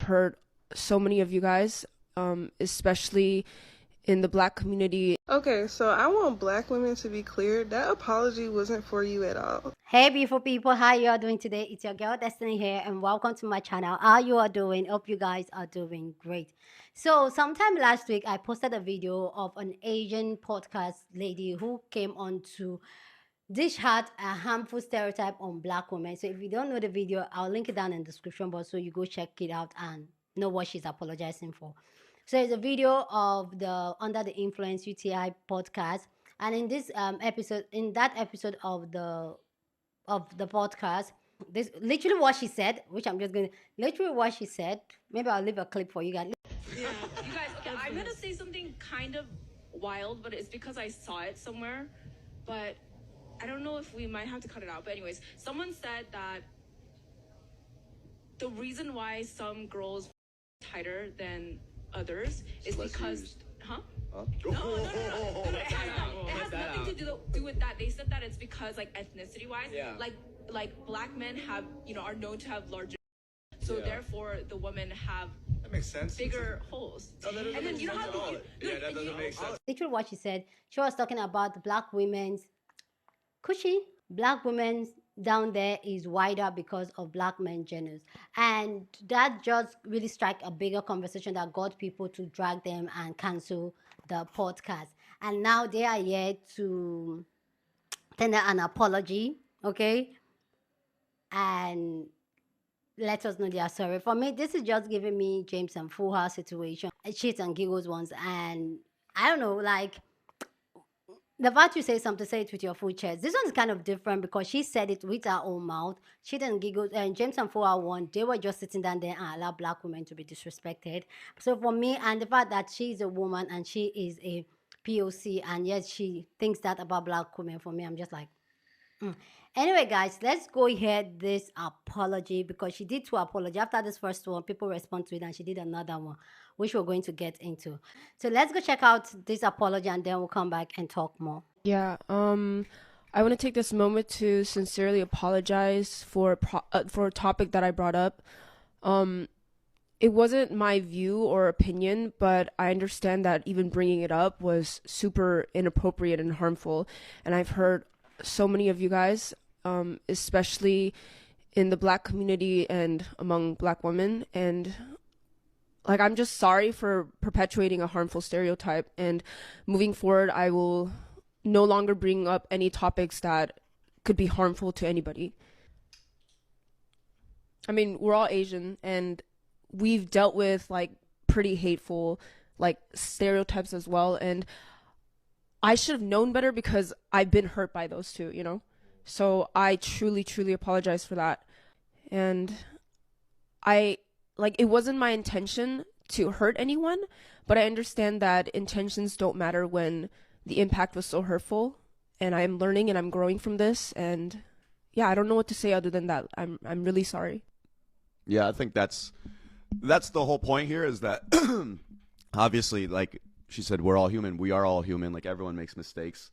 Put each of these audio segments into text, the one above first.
heard so many of you guys, especially in the Black community. Okay, so I want Black women to be clear. That apology wasn't for you at all. Hey beautiful people, how you are doing today? It's your girl Destiny here and welcome to my channel. How you are doing? Hope you guys are doing great. So sometime last week I posted a video of an Asian podcast lady who came on to dish out a harmful stereotype on Black women. So if you don't know the video, I'll link it down in the description box so you go check it out and know what she's apologizing for. So it's a video of the Under the Influence UTI podcast, and in this in that episode of the podcast, this literally what she said, which I'm just gonna literally what she said. Maybe I'll leave a clip for you guys. Yeah, you guys. Okay, I'm gonna say something kind of wild, but it's because I saw it somewhere. But I don't know if we might have to cut it out. But anyways, someone said that the reason why some girls tighter than others is because, huh? No. It has nothing to do with that. They said that it's because like ethnicity wise, like Black men have, are known to have larger, so therefore the women have, that makes sense, bigger holes. No, that doesn't make sense at all. Yeah, that doesn't make sense. Literally what she said. She was talking about the Black women's cushy. Black women's down there is wider because of Black men genus, and that just really struck a bigger conversation that got people to drag them and cancel the podcast. And now they are here to tender an apology, okay, and let us know they are sorry. For me, this is just giving me James and Full House situation, shit and giggles ones, and I don't know, like, the fact you say something, say it with your full chest. This one's kind of different because she said it with her own mouth. She didn't giggle. And James and Fuller one, they were just sitting down there and allow Black women to be disrespected. So for me, and the fact that she's a woman and she is a POC, and yet she thinks that about Black women, for me, I'm just like, Anyway, guys, let's go ahead this apology, because she did two apologies. After this first one, people respond to it, and she did another one, which we're going to get into. So let's go check out this apology, and then we'll come back and talk more. Yeah, I want to take this moment to sincerely apologize for a topic that I brought up. It wasn't my view or opinion, but I understand that even bringing it up was super inappropriate and harmful. And I've heard so many of you guys, especially in the Black community and among Black women, and like, I'm just sorry for perpetuating a harmful stereotype, and moving forward I will no longer bring up any topics that could be harmful to anybody. I mean, we're all Asian and we've dealt with like pretty hateful like stereotypes as well, and I should have known better because I've been hurt by those too, So I truly, truly apologize for that. And it wasn't my intention to hurt anyone, but I understand that intentions don't matter when the impact was so hurtful. And I'm learning and I'm growing from this. And yeah, I don't know what to say other than that. I'm really sorry. Yeah, I think that's the whole point here, is that obviously, like she said, we're all human. We are all human. Like, everyone makes mistakes.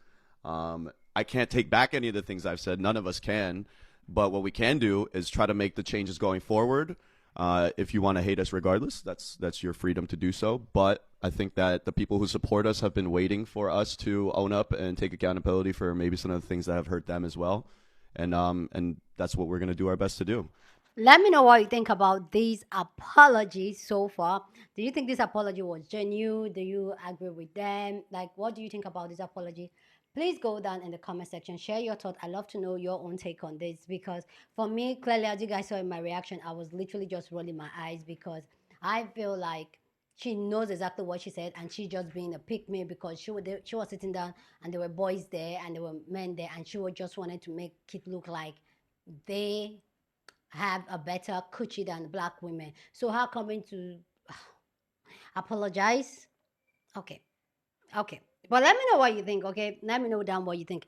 I can't take back any of the things I've said. None of us can. But what we can do is try to make the changes going forward. If you want to hate us regardless, that's your freedom to do so. But I think that the people who support us have been waiting for us to own up and take accountability for maybe some of the things that have hurt them as well. And that's what we're going to do our best to do. Let me know what you think about these apologies so far. Do you think this apology was genuine? Do you agree with them? Like, what do you think about this apology? Please go down in the comment section, share your thoughts. I love to know your own take on this, because for me, clearly, as you guys saw in my reaction, I was literally just rolling my eyes, because I feel like she knows exactly what she said, and she just being a pick me, because she was sitting down and there were boys there and there were men there, and she was just wanted to make it look like they have a better coochie than Black women. So her coming to apologize, okay. But let me know what you think, okay? Let me know down what you think.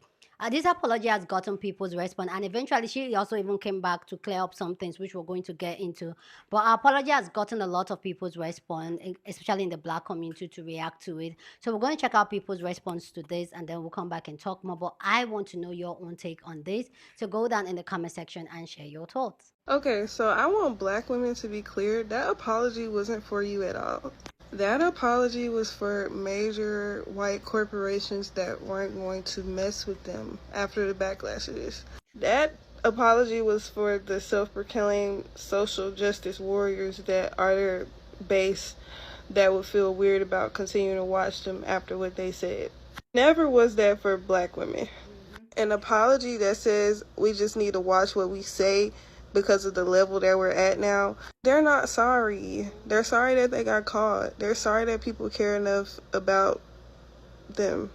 This apology has gotten people's response, and eventually she also even came back to clear up some things, which we're going to get into. But our apology has gotten a lot of people's response, especially in the Black community, to react to it. So we're going to check out people's response to this, and then we'll come back and talk more. But I want to know your own take on this. So go down in the comment section and share your thoughts. Okay, so I want Black women to be clear. That apology wasn't for you at all. That apology was for major white corporations that weren't going to mess with them after the backlash of this. That apology was for the self-proclaimed social justice warriors that are their base that would feel weird about continuing to watch them after what they said. Never was that for Black women. An apology that says we just need to watch what we say because of the level that we're at now, they're not sorry. They're sorry that they got caught. They're sorry that people care enough about them.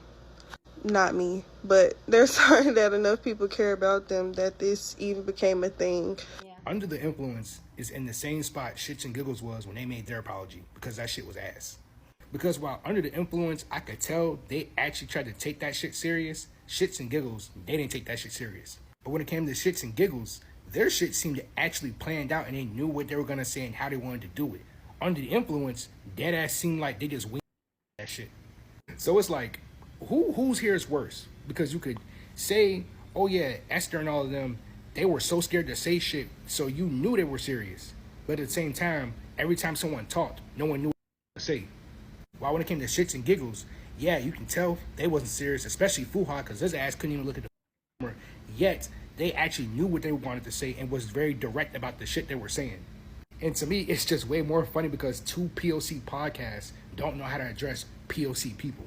Not me, but they're sorry that enough people care about them that this even became a thing. Yeah. Under the Influence is in the same spot Shits and Giggles was when they made their apology, because that shit was ass. Because while Under the Influence, I could tell they actually tried to take that shit serious, Shits and Giggles, they didn't take that shit serious. But when it came to Shits and Giggles, their shit seemed to actually planned out and they knew what they were gonna say and how they wanted to do it. Under the Influence, dead ass seemed like they just winged that shit. So it's like, whose here is worse? Because you could say, oh yeah, Esther and all of them, they were so scared to say shit, so you knew they were serious. But at the same time, every time someone talked, no one knew what to say. While when it came to Shits and Giggles, yeah, you can tell they wasn't serious, especially Fuha, because his ass couldn't even look at the camera. Yet, they actually knew what they wanted to say and was very direct about the shit they were saying. And to me, it's just way more funny because two POC podcasts don't know how to address POC people.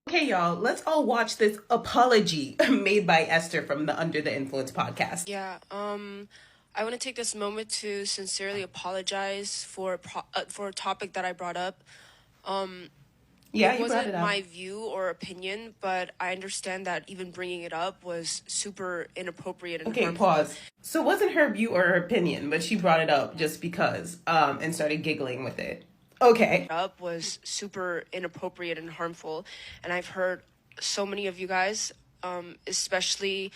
Okay, y'all, let's all watch this apology made by Esther from the Under the Influence podcast. Yeah, I want to take this moment to sincerely apologize for a topic that I brought up. Yeah, it you brought wasn't it up. my view or opinion, but I understand that even bringing it up was super inappropriate and Okay, harmful. pause. So it wasn't her view or her opinion, but she brought it up just because, and started giggling with it. Okay. Up was super inappropriate and harmful, and I've heard so many of you guys, especially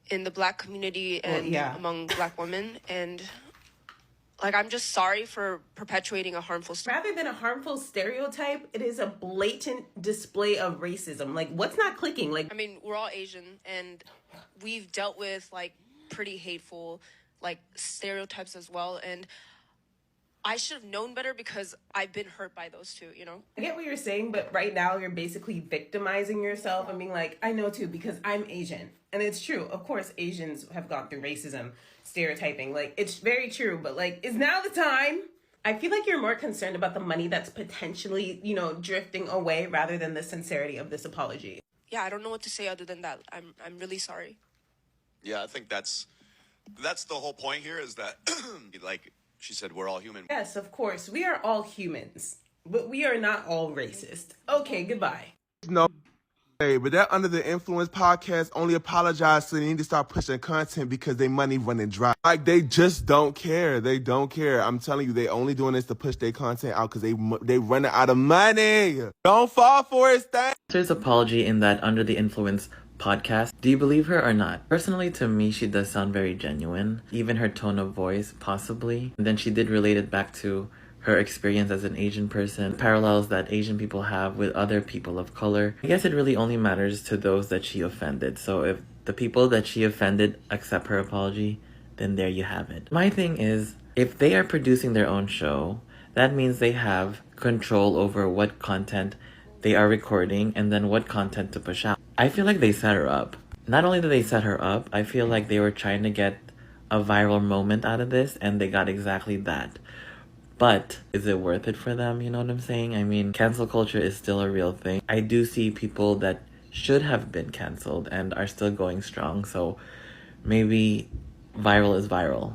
in the Black community and among Black women, and like, I'm just sorry for perpetuating a harmful Rather than a harmful stereotype, it is a blatant display of racism. Like, what's not clicking? Like, I mean, we're all Asian, and we've dealt with, like, pretty hateful, like, stereotypes as well, and I should have known better because I've been hurt by those too, you know? I get what you're saying, but right now you're basically victimizing yourself and being like, I know too, because I'm Asian. And it's true. Of course, Asians have gone through racism, stereotyping. Like, it's very true, but like, is now the time? I feel like you're more concerned about the money that's potentially, you know, drifting away rather than the sincerity of this apology. Yeah, I don't know what to say other than that. I'm really sorry. Yeah, I think that's the whole point here is that, like she said, we're all human. Yes, of course. We are all humans, but we are not all racist. Okay, goodbye. No. Hey, but that Under the Influence podcast only apologized so they need to start pushing content because they money running dry. Like, they just don't care. They don't care. I'm telling you, they only doing this to push their content out because they running out of money. Don't fall for it, Stan. Esther's apology in that Under the Influence podcast, do you believe her or not? Personally, to me, she does sound very genuine. Even her tone of voice, possibly. And then she did relate it back to her experience as an Asian person, parallels that Asian people have with other people of color. I guess it really only matters to those that she offended. So if the people that she offended accept her apology, then there you have it. My thing is, if they are producing their own show, that means they have control over what content they are recording and then what content to push out. I feel like they set her up. Not only did they set her up, I feel like they were trying to get a viral moment out of this and they got exactly that. But is it worth it for them? You know what I'm saying? I mean, cancel culture is still a real thing. I do see people that should have been canceled and are still going strong. So maybe viral is viral.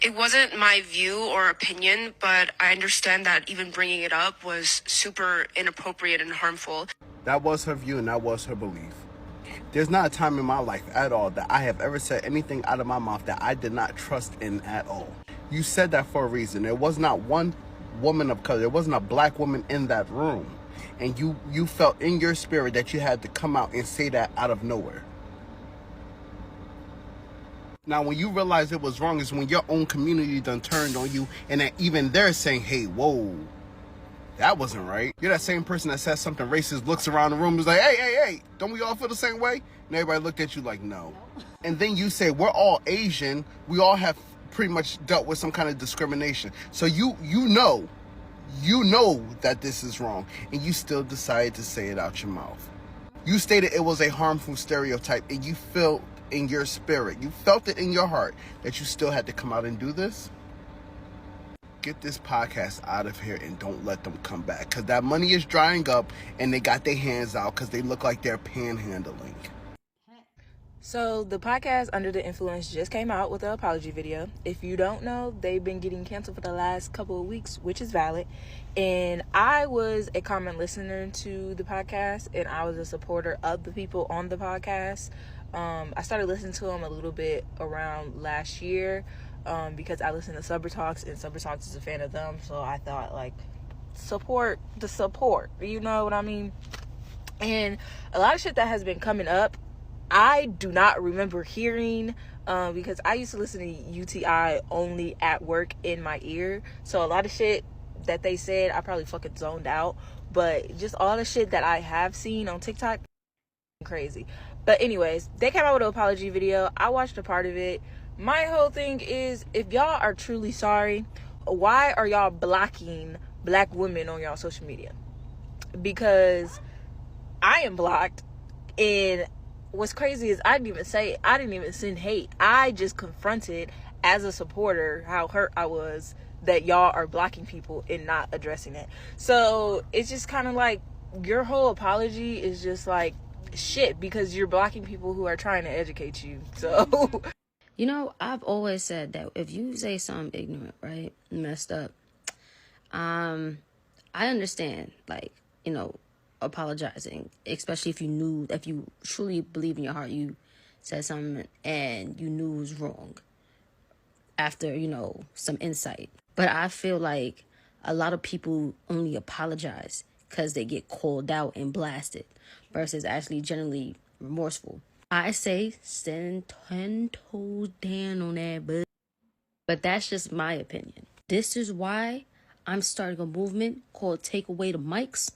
It wasn't my view or opinion, but I understand that even bringing it up was super inappropriate and harmful. That was her view and that was her belief. There's not a time in my life at all that I have ever said anything out of my mouth that I did not trust in at all. You said that for a reason. There was not one woman of color. There wasn't a Black woman in that room. and you felt in your spirit that you had to come out and say that out of nowhere. Now, when you realize it was wrong is when your own community done turned on you, and that even they're saying, hey, whoa, that wasn't right. You're that same person that says something racist, looks around the room, is like, hey, don't we all feel the same way? And everybody looked at you like, no. And then you say, we're all Asian. We all have pretty much dealt with some kind of discrimination. So you know that this is wrong, and you still decided to say it out your mouth. You stated it was a harmful stereotype, and you felt in your spirit, you felt it in your heart that you still had to come out and do this. Get this podcast out of here and don't let them come back, because that money is drying up and they got their hands out because they look like they're panhandling. So the podcast Under the Influence just came out with an apology video. If you don't know, they've been getting canceled for the last couple of weeks, which is valid. And I was a common listener to the podcast, and I was a supporter of the people on the podcast. I started listening to them a little bit around last year because I listened to Subber Talks, and Subber Talks is a fan of them. So I thought, like, support the support. You know what I mean? And a lot of shit that has been coming up, I do not remember hearing because I used to listen to UTI only at work in my ear. So a lot of shit that they said, I probably fucking zoned out. But just all the shit that I have seen on TikTok, crazy. But anyways, they came out with an apology video. I watched a part of it. My whole thing is, if y'all are truly sorry, why are y'all blocking black women on y'all social media? Because I am blocked, and what's crazy is I didn't even send hate. I just confronted as a supporter how hurt I was that y'all are blocking people and not addressing it. So it's just kind of like your whole apology is just like shit because you're blocking people who are trying to educate you. So you know, I've always said that if you say something ignorant, right, messed up, I understand, like, you know, apologizing, especially if you truly believe in your heart you said something and you knew it was wrong after, you know, some insight. But I feel like a lot of people only apologize because they get called out and blasted versus actually genuinely remorseful. I say stand 10 toes down on that, but that's just my opinion. This is why I'm starting a movement called Take Away the Mics.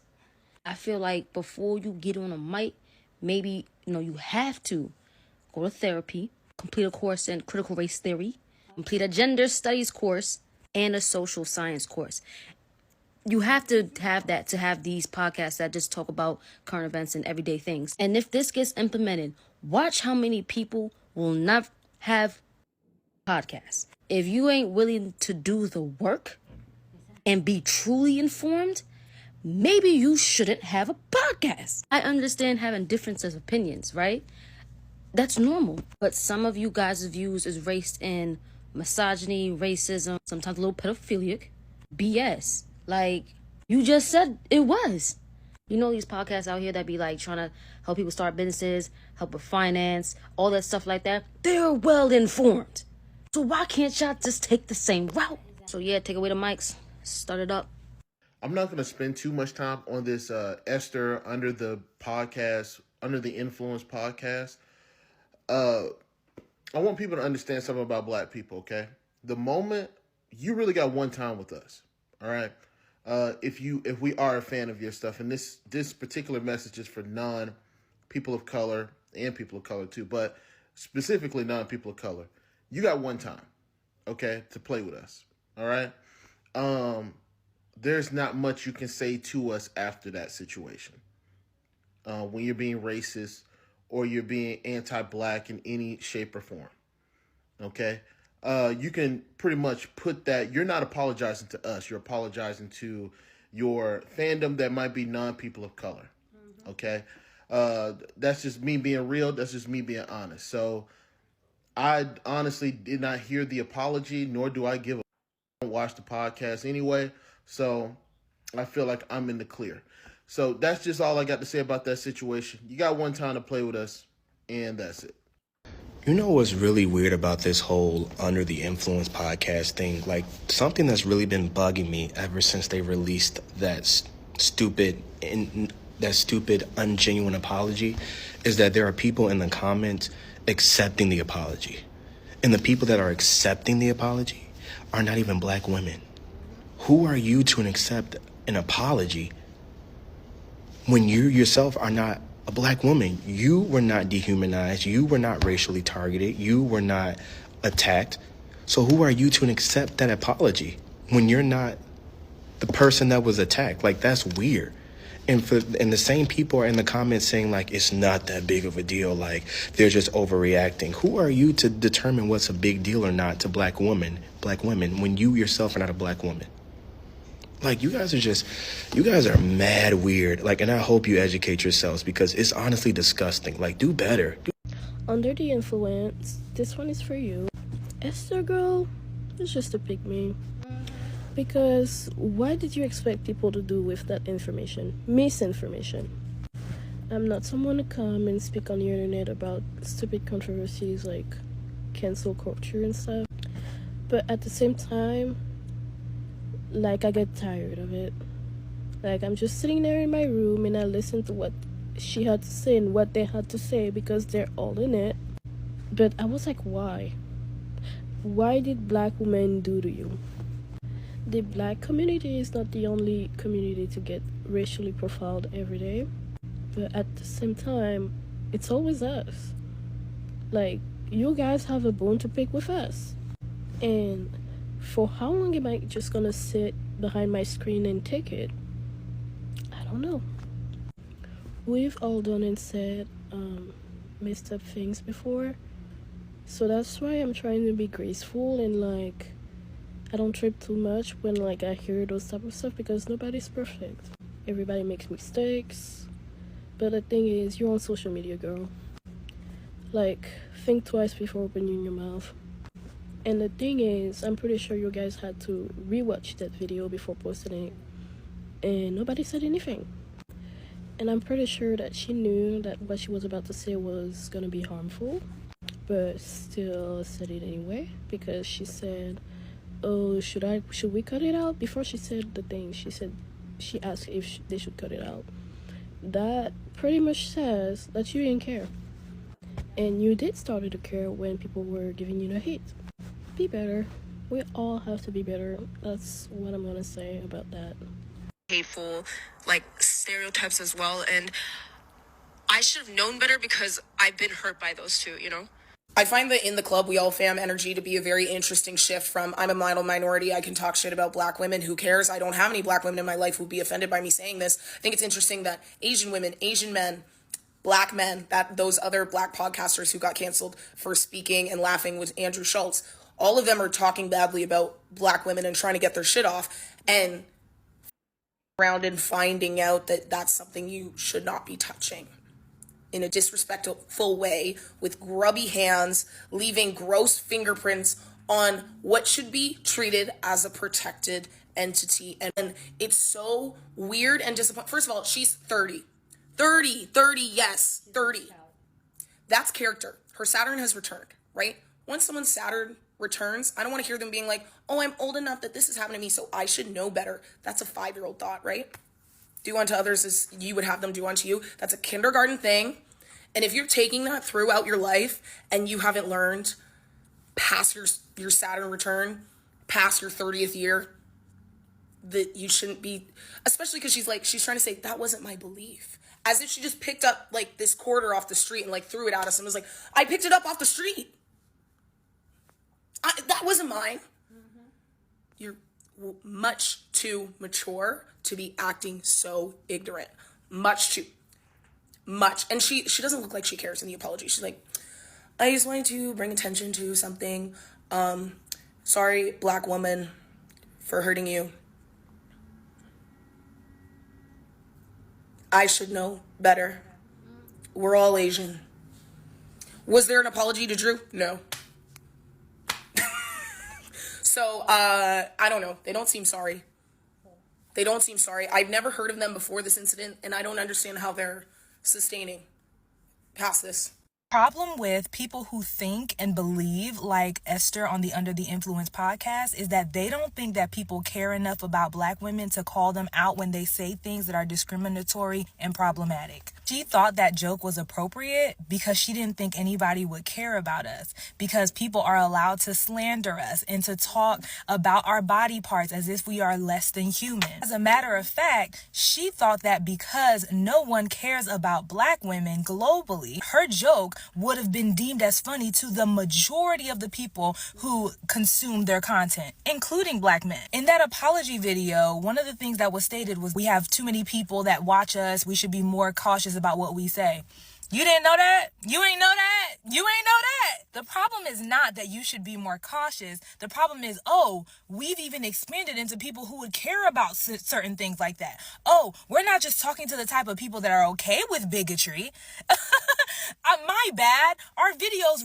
I feel like before you get on a mic, maybe, you know, you have to go to therapy, complete a course in critical race theory, complete a gender studies course, and a social science course. You have to have that to have these podcasts that just talk about current events and everyday things. And if this gets implemented, watch how many people will not have podcasts. If you ain't willing to do the work and be truly informed, maybe you shouldn't have a podcast. I understand having differences of opinions, right? That's normal. But some of you guys' views is raised in misogyny, racism, sometimes a little pedophilic BS. Like, you just said it was. You know these podcasts out here that be like trying to help people start businesses, help with finance, all that stuff like that. They're well informed. So why can't y'all just take the same route? So yeah, take away the mics. Start it up. I'm not going to spend too much time on this Esther Under the Influence podcast. I want people to understand something about black people, okay? The moment you really got one time with us, all right? If we are a fan of your stuff, and this particular message is for non-people of color and people of color too, but specifically non-people of color, you got one time, okay, to play with us, all right? There's not much you can say to us after that situation. When you're being racist or you're being anti-black in any shape or form, okay? You can pretty much put that, you're not apologizing to us, you're apologizing to your fandom that might be non-people of color, okay? That's just me being real, that's just me being honest. So I honestly did not hear the apology, nor do I give a I don't watch the podcast anyway, so I feel like I'm in the clear. So that's just all I got to say about that situation. You got one time to play with us, and that's it. You know what's really weird about this whole Under the Influence podcast thing? Like, something that's really been bugging me ever since they released that stupid, ungenuine apology is that there are people in the comments accepting the apology. And the people that are accepting the apology are not even black women. Who are you to accept an apology when you yourself are not a black woman? You were not dehumanized. You were not racially targeted. You were not attacked. So who are you to accept that apology when you're not the person that was attacked? Like, that's weird. And the same people are in the comments saying, like, it's not that big of a deal. Like, they're just overreacting. Who are you to determine what's a big deal or not to black women, when you yourself are not a black woman? Like, you guys are mad weird. Like, and I hope you educate yourselves because it's honestly disgusting. Like, do better. Under the Influence, this one is for you. Esther girl, it's just a pick me. Because what did you expect people to do with that information? Misinformation. I'm not someone to come and speak on the internet about stupid controversies like cancel culture and stuff. But at the same time, like, I get tired of it. Like, I'm just sitting there in my room and I listen to what she had to say and what they had to say because they're all in it. But I was like, why? Why did black women do to you? The black community is not the only community to get racially profiled every day, but at the same time, it's always us. Like, you guys have a bone to pick with us. And for how long am I just gonna sit behind my screen and take it? I don't know. We've all done and said messed up things before, so that's why I'm trying to be graceful and, like, I don't trip too much when, like, I hear those type of stuff because nobody's perfect. Everybody makes mistakes. But the thing is, you're on social media, girl. Like, think twice before opening your mouth. And the thing is, I'm pretty sure you guys had to rewatch that video before posting it. And nobody said anything. And I'm pretty sure that she knew that what she was about to say was gonna be harmful. But still said it anyway. Because she said, oh, should we cut it out? Before she said the thing, she asked if they should cut it out. That pretty much says that you didn't care. And you did start to care when people were giving you the hate. Be better. We all have to be better. That's what I'm gonna say about that. Hateful, like, stereotypes as well, and I should have known better because I've been hurt by those too, you know? I find the In the Club We All Fam energy to be a very interesting shift from I'm a minority, I can talk shit about black women, who cares? I don't have any black women in my life who would be offended by me saying this. I think it's interesting that Asian women, Asian men, black men, that those other black podcasters who got canceled for speaking and laughing with Andrew Schultz, all of them are talking badly about black women and trying to get their shit off and around and finding out that that's something you should not be touching in a disrespectful way with grubby hands, leaving gross fingerprints on what should be treated as a protected entity. And it's so weird and disappointing. First of all, she's 30. 30, yes, 30. That's character. Her Saturn has returned, right? Once someone's Saturn returns, I don't want to hear them being like, oh, I'm old enough that this is happening to me, so I should know better. That's a 5-year-old thought, right? Do unto others as you would have them do unto you. That's a kindergarten thing. And if you're taking that throughout your life and you haven't learned past your Saturn return, past your 30th year, that you shouldn't be, especially because she's trying to say, that wasn't my belief. As if she just picked up, like, this quarter off the street and, like, threw it at us and was like, I picked it up off the street. That wasn't mine. Mm-hmm. You're much too mature to be acting so ignorant. Much. And she doesn't look like she cares in the apology. She's like, I just wanted to bring attention to something. Sorry, black woman, for hurting you. I should know better. We're all Asian. Was there an apology to Drew? No. So, I don't know. They don't seem sorry. I've never heard of them before this incident, and I don't understand how they're sustaining past this. Problem with people who think and believe like Esther on the Under the Influence podcast is that they don't think that people care enough about Black women to call them out when they say things that are discriminatory and problematic. She thought that joke was appropriate because she didn't think anybody would care about us, because people are allowed to slander us and to talk about our body parts as if we are less than human. As a matter of fact, she thought that because no one cares about Black women globally, her joke would have been deemed as funny to the majority of the people who consume their content, including Black men. In that apology video, one of the things that was stated was, we have too many people that watch us, we should be more cautious about what we say. You didn't know that? You ain't know that? You ain't know that? The problem is not that you should be more cautious. The problem is, oh, we've even expanded into people who would care about certain things like that. Oh, we're not just talking to the type of people that are okay with bigotry. My bad. Our videos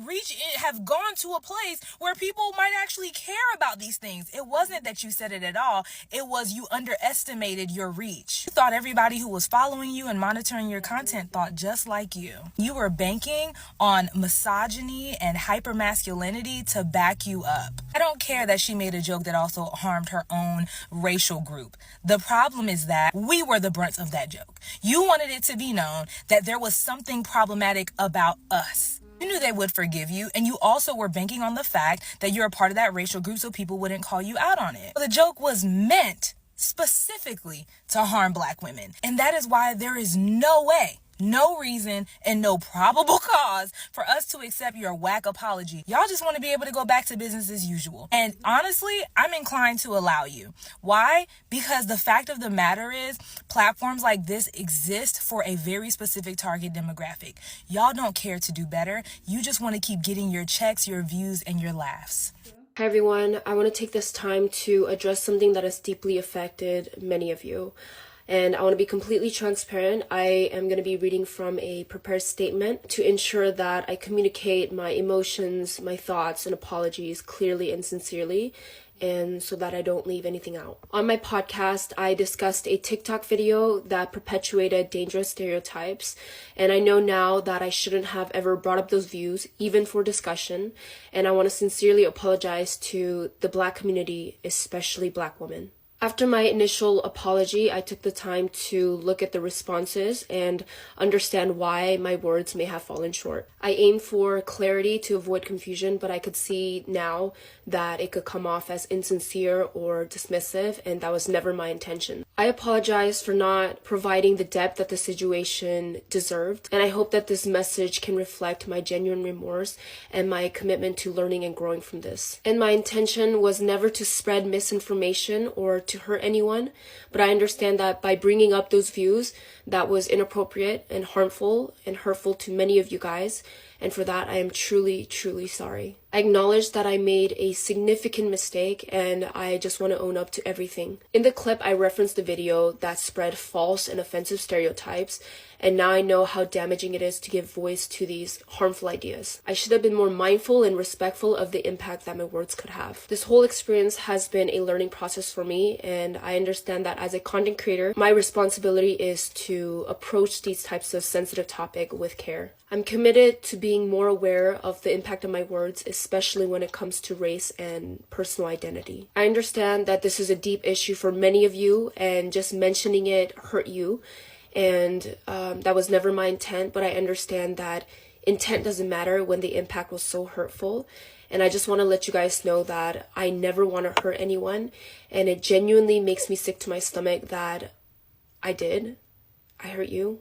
have gone to a place where people might actually care about these things. It wasn't that you said it at all. It was you underestimated your reach. You thought everybody who was following you and monitoring your content thought just like you. You were banking on misogyny and hypermasculinity to back you up. I don't care that she made a joke that also harmed her own racial group. The problem is that we were the brunt of that joke. You wanted it to be known that there was something problematic about us. You knew they would forgive you, and you also were banking on the fact that you're a part of that racial group so people wouldn't call you out on it. The joke was meant specifically to harm Black women, and that is why there is no way, no reason, and no probable cause for us to accept your whack apology. Y'all just want to be able to go back to business as usual. And honestly, I'm inclined to allow you. Why? Because the fact of the matter is, platforms like this exist for a very specific target demographic. Y'all don't care to do better. You just want to keep getting your checks, your views, and your laughs. Hi everyone, I want to take this time to address something that has deeply affected many of you. And I want to be completely transparent. I am going to be reading from a prepared statement to ensure that I communicate my emotions, my thoughts, and apologies clearly and sincerely, and so that I don't leave anything out. On my podcast, I discussed a TikTok video that perpetuated dangerous stereotypes, and I know now that I shouldn't have ever brought up those views, even for discussion, and I want to sincerely apologize to the Black community, especially Black women. After my initial apology, I took the time to look at the responses and understand why my words may have fallen short. I aimed for clarity to avoid confusion, but I could see now that it could come off as insincere or dismissive, and that was never my intention. I apologize for not providing the depth that the situation deserved, and I hope that this message can reflect my genuine remorse and my commitment to learning and growing from this. And my intention was never to spread misinformation or to hurt anyone, but I understand that by bringing up those views, that was inappropriate and harmful and hurtful to many of you guys, and for that I am truly, truly sorry. I acknowledge that I made a significant mistake, and I just want to own up to everything. In the clip, I referenced the video that spread false and offensive stereotypes, and now I know how damaging it is to give voice to these harmful ideas. I should have been more mindful and respectful of the impact that my words could have. This whole experience has been a learning process for me, and I understand that as a content creator, my responsibility is to approach these types of sensitive topics with care. I'm committed to being more aware of the impact of my words, especially when it comes to race and personal identity. I understand that this is a deep issue for many of you, and just mentioning it hurt you, and that was never my intent, but I understand that intent doesn't matter when the impact was so hurtful. And I just want to let you guys know that I never want to hurt anyone, and it genuinely makes me sick to my stomach that I hurt you,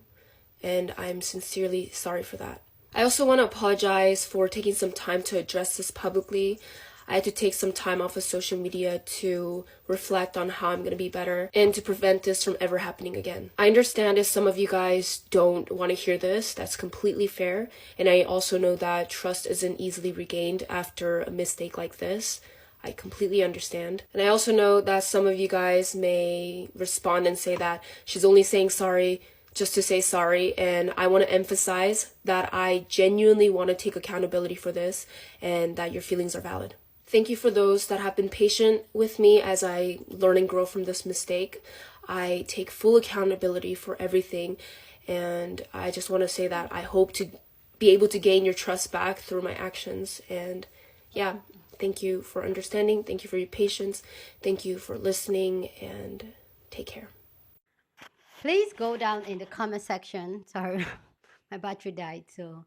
and I'm sincerely sorry for that. I also want to apologize for taking some time to address this publicly. I had to take some time off of social media to reflect on how I'm going to be better and to prevent this from ever happening again. I understand if some of you guys don't want to hear this, that's completely fair. And I also know that trust isn't easily regained after a mistake like this. I completely understand. And I also know that some of you guys may respond and say that she's only saying sorry just to say sorry, and I want to emphasize that I genuinely want to take accountability for this and that your feelings are valid. Thank you for those that have been patient with me as I learn and grow from this mistake. I take full accountability for everything, and I just want to say that I hope to be able to gain your trust back through my actions. And yeah, thank you for understanding. Thank you for your patience. Thank you for listening, and take care. Please go down in the comment section. Sorry, my battery died, so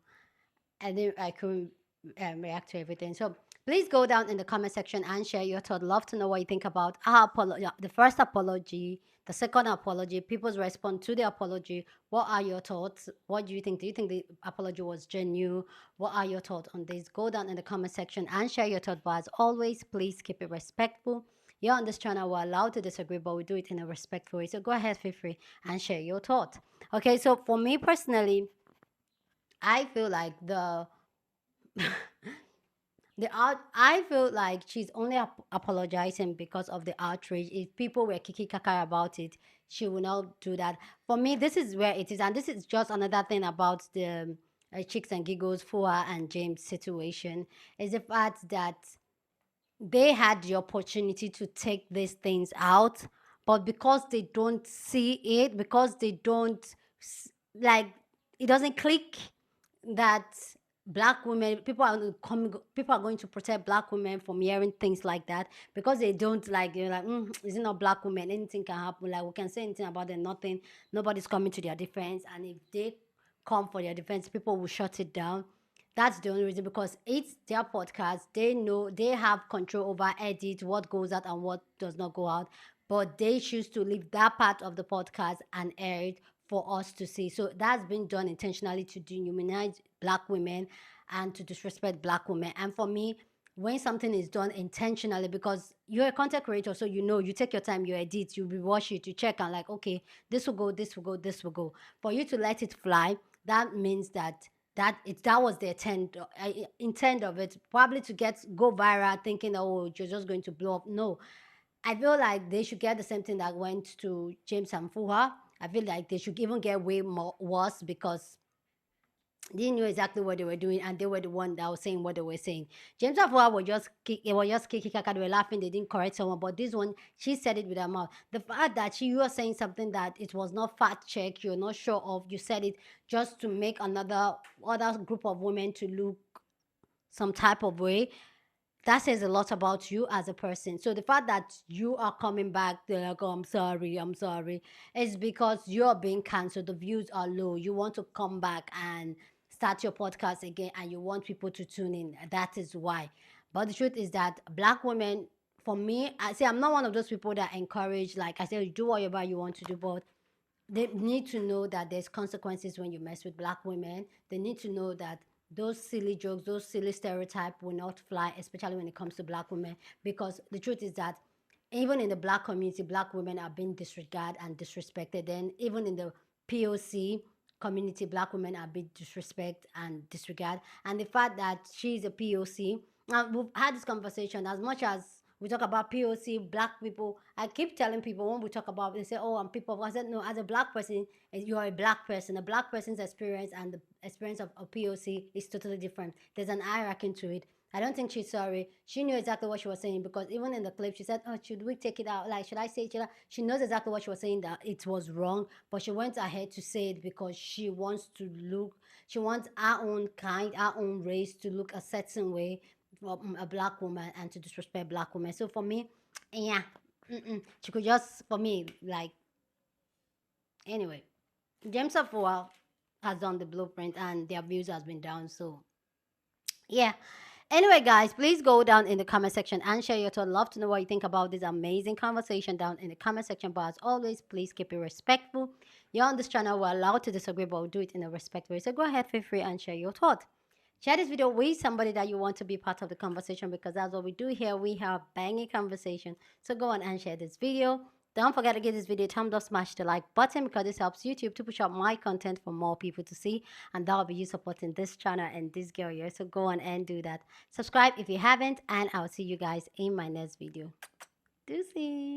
I couldn't react to everything. So please go down in the comment section and share your thought. Love to know what you think about our apology, the first apology, the second apology, people's response to the apology. What are your thoughts? What do you think? Do you think the apology was genuine? What are your thoughts on this? Go down in the comment section and share your thought. But as always, please keep it respectful. Here on this channel, we're allowed to disagree, but we do it in a respectful way. So go ahead, feel free and share your thought. Okay, so for me personally, I feel like I feel like she's only apologizing because of the outrage. If people were kiki kaka about it, she would not do that. For me, this is where it is, and this is just another thing about the Chicks and Giggles, Fua and James situation, is the fact that they had the opportunity to take these things out, but because they don't see it, because they don't like, it doesn't click that black women, people are going to protect black women from hearing things like that, because they don't like, you're like, is it not black women, anything can happen, like we can say anything about them, nobody's coming to their defense, and if they come for their defense, people will shut it down. That's the only reason, because it's their podcast. They know they have control over edit, what goes out and what does not go out. But they choose to leave that part of the podcast and air it for us to see. So that's been done intentionally to dehumanize black women and to disrespect black women. And for me, when something is done intentionally, because you're a content creator, so you know, you take your time, you edit, you rewatch it, you check, and like, okay, this will go, this will go, this will go. For you to let it fly, that means that that was the intent of it, probably to go viral, thinking, oh, you're just going to blow up. No, I feel like they should get the same thing that went to James and Fuha. I feel like they should even get way more worse, because they knew exactly what they were doing, and they were the one that was saying what they were saying. James and Fuha were just kicking kaka, they were laughing, they didn't correct someone. But this one, she said it with her mouth. The fact that you are saying something that it was not fact check, you're not sure of, you said it just to make other group of women to look some type of way, that says a lot about you as a person. So the fact that you are coming back, they're like, oh, I'm sorry, is because you're being cancelled. The views are low. You want to come back and start your podcast again, and you want people to tune in. That is why. But the truth is that black women, for me, I say I'm not one of those people that encourage, like I said, do whatever you want to do, but they need to know that there's consequences when you mess with black women. They need to know that those silly jokes, those silly stereotypes will not fly, especially when it comes to black women. Because the truth is that even in the black community, black women are being disregarded and disrespected. Then even in the POC community, black women are being disrespected and disregarded. And the fact that she's a POC, we've had this conversation, as much as we talk about POC, black people. I keep telling people when we talk about, they say, oh, I'm people. I said, no, as a black person, you are a black person. A black person's experience and the experience of a POC is totally different. There's an hierarchy to it. I don't think she's sorry. She knew exactly what she was saying, because even in the clip, she said, oh, should we take it out? Like, should I say it? She knows exactly what she was saying, that it was wrong, but she went ahead to say it because she wants her own kind, her own race to look a certain way for a black woman and to disrespect black women. So for me, yeah, she could just, for me, like, anyway, James Afua has done the blueprint and their views has been down. So yeah. Anyway, guys, please go down in the comment section and share your thoughts. Love to know what you think about this amazing conversation down in the comment section. But as always, please keep it respectful. You're on this channel, we're allowed to disagree, but we'll do it in a respectful way. So go ahead, feel free and share your thoughts. Share this video with somebody that you want to be part of the conversation, because that's what we do here. We have banging conversation. So go on and share this video. Don't forget to give this video a thumbs up, smash the like button, because this helps YouTube to push out my content for more people to see. And that will be you supporting this channel and this girl here. So go on and do that. Subscribe if you haven't, and I'll see you guys in my next video. Deuces.